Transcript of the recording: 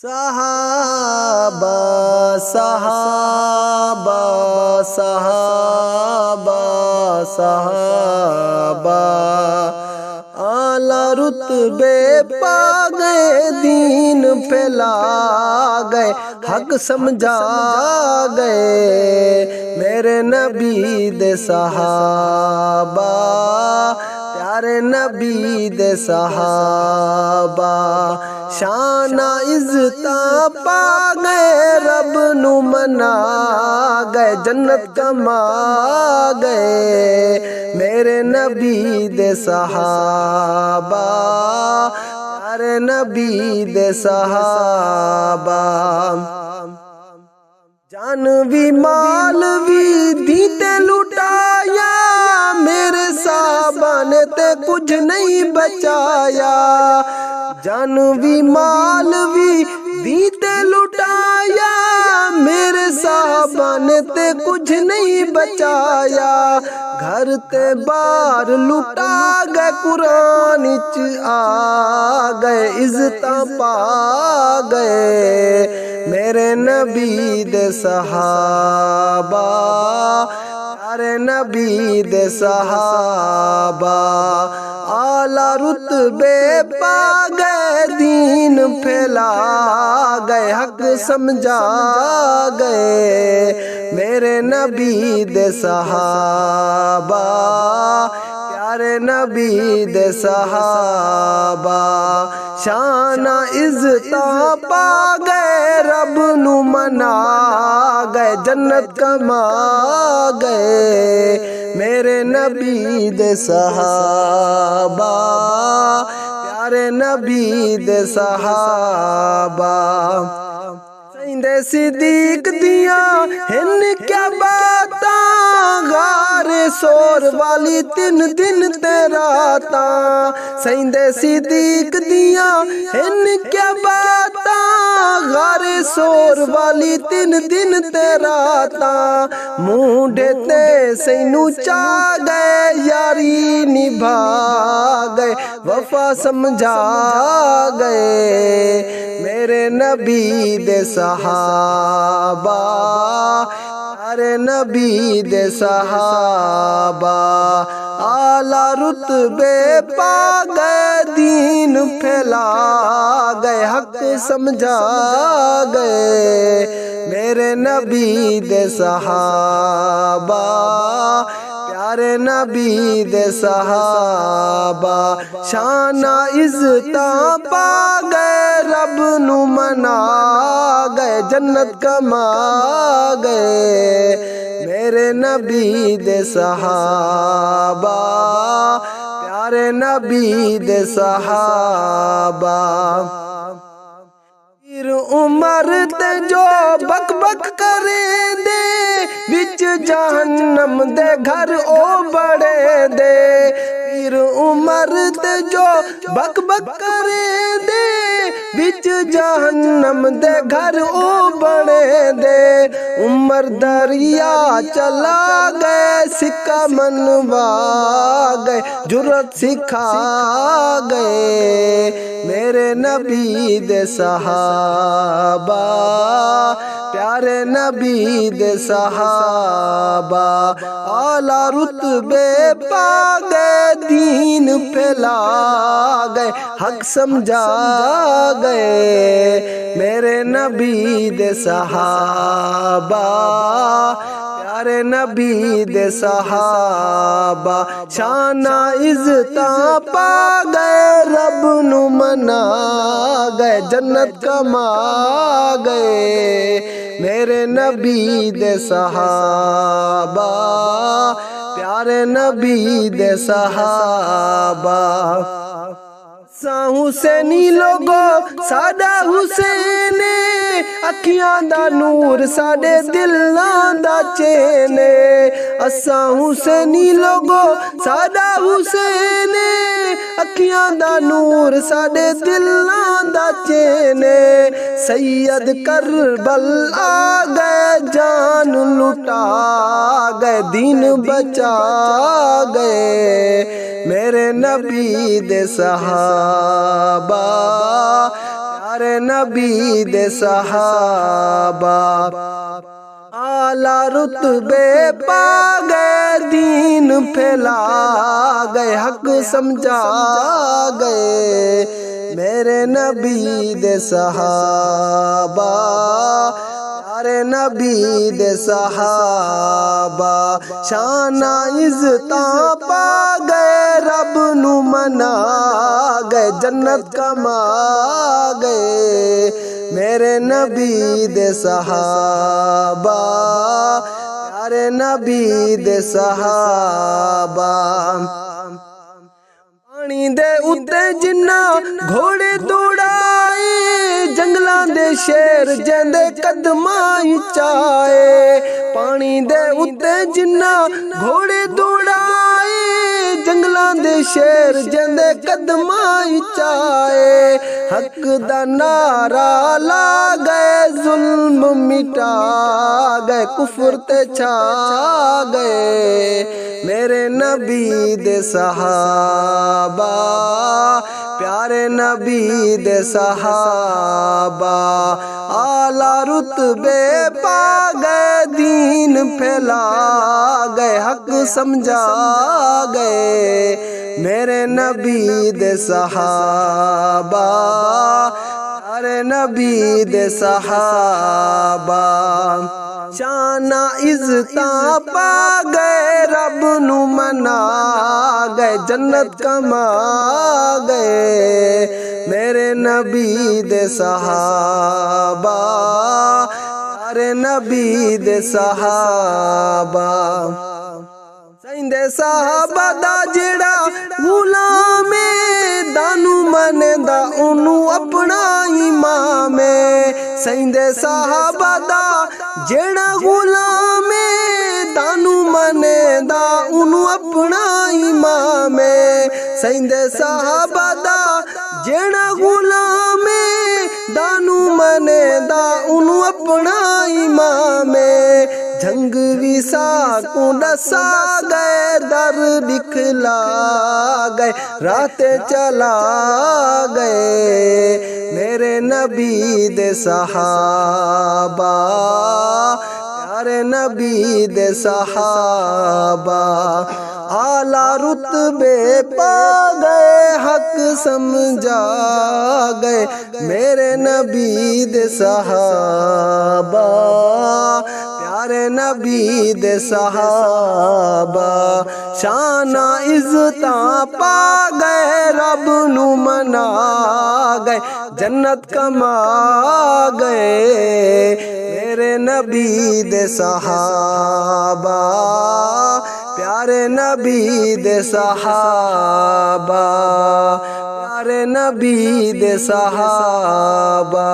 صحابہ صحابہ صحابہ صحابہ اعلیٰ رتبے پا گئے، دین پھیلا گئے، حق سمجھا گئے، میرے نبی دے صحابہ، پیارے نبی دے صحابہ، شان عزتاں پا گئے، رب نو منا گئے، جنت کما گئے، میرے نبی دے صحابہ، پیارے نبی دے صحابہ، جان بھی مال بھی دیتے لٹایا، میرے صحابہ نے تے کچھ نہیں بچایا، جان بھی مال بھی دیتے لٹایا، میرے صحابہ نے تے کچھ نہیں بچایا، گھر تے بار لٹا گئے، قرآن چ آ گئے، عزتاں پا گئے، میرے نبی دے صحابہ، پیارے نبی دے صحابہ، اعلیٰ رتبے پا گئے، دین پھیلا گئے، حق سمجھا گئے، میرے نبی دے صحابہ، پیارے نبی دے صحابہ، شان عزتاں پا گئے، رب نو منا گئے، جنت کما گئے، میرے نبی دے صحابہ، پیارے نبی دے صحابہ، سیندے صدیق دیاں ہن کیا باتاں، غار سور والی 3 دن تے راتاں، سیندے صدیق دیاں ہن کیا باتاں، غار سور والی 3 دن تے راتاں، مونڈے تے سینو چا گئے، یاری نبھا گئے، وفا سمجھا گئے، میرے نبی دے صحابہ، پیارے نبی دے صحابہ، اعلیٰ رتبے پا گئے، دین پھیلا گئے، حق سمجھا گئے، میرے نبی دے صحابہ، پیارے نبی دے صحابہ، شان عزتاں پا گئے، رب نو منا گئے، جنت کما گئے، میرے نبی دے صحابہ، پیارے نبی دے صحابہ، پیر عمر تے جو بک بک کرے دے، وچ جہنم دے گھر او بڑے دے، پیر عمر تے جو بک بک کرے دے، وچ جہنم دے گھر او بڑے دے، عمر دریا چلا گئے، سکہ منوا گئے، جرت سکھا گئے، میرے نبی دے صحابہ، پیارے نبی دے صحابہ، اعلیٰ رتبے پا گئے، دین پھیلا گئے، حق سمجھا گئے، میرے نبی دے صحابہ، پیارے نبی دے صحابہ، شان عزتاں پا گئے، رب نو منا گئے، جنت کما گئے، میرے نبی دے صحابہ، پیارے نبی دے صحابہ، حسینی لوگو ساڈا حسین، اکھیاں دا نور ساڈے دلاں دا چین، اساں حسینی لوگو ساڈا حسین، اکھیاں دا نور ساڈے دلاں دا چین، سید کربل آ گئے، جان لٹا گئے، دین بچا گئے، میرے نبی دے صحابہ، پیارے نبی دے صحابہ اعلیٰ رتبے پا گئے، دین پھیلا گئے، حق سمجھا گئے، میرے نبی دے صحابہ، پیارے نبی دے صحابہ شان عزتاں پا گئے، رب نو منا گئے، جنت کما گئے، میرے نبی دے صحابہ، پیارے نبی دے صحابہ پانی دے اُتے جنہ گھوڑے دوڑائے، جنگلاں دے شیر جیندے قدماں چائے، پانی دے اُتے جنہ گھوڑے دوڑائے، جنگلاں دے شیر جیندے قدماں چائے، حق دا نعرہ لا گئے، ظلم مٹا گئے، کفر تے چھا گئے، میرے نبی دے صحابہ، پیارے نبی دے صحابہ اعلیٰ رتبے پا گئے، دین پھیلا گئے، حق سمجھا گئے، میرے نبی دے صحابہ، پیارے نبی دے صحابہ شان عزتاں پا گئے، رب نو منا گئے، جنت کما گئے، میرے نبی دے صحابہ، پیارے نبی دے صحابہ سیندے صحابہ دا جڑا غلام دانو منے دا انو اپنا امام، سیندے صحابہ دا جڑا غلام دانو منے دا انو اپنا امام، سیندے صحابہ دا جڑا غلام دانو منے دا انو اپنا امام، جنگ ویسا کو نسا گئے، در دکھلا گئے، رات چلا گئے، میرے نبی دے صحابہ، پیارے نبی دے صحابہ اعلیٰ رتبے پا گئے، حق سمجھا گئے، میرے نبی دے صحابہ، پیارے نبی دے صحابہ شان عزتاں پا گئے، رب نو منا گئے، جنت کما گئے، میرے نبی دے صحابہ، پیارے نبی دے صحابہ، پیارے نبی دے صحابہ۔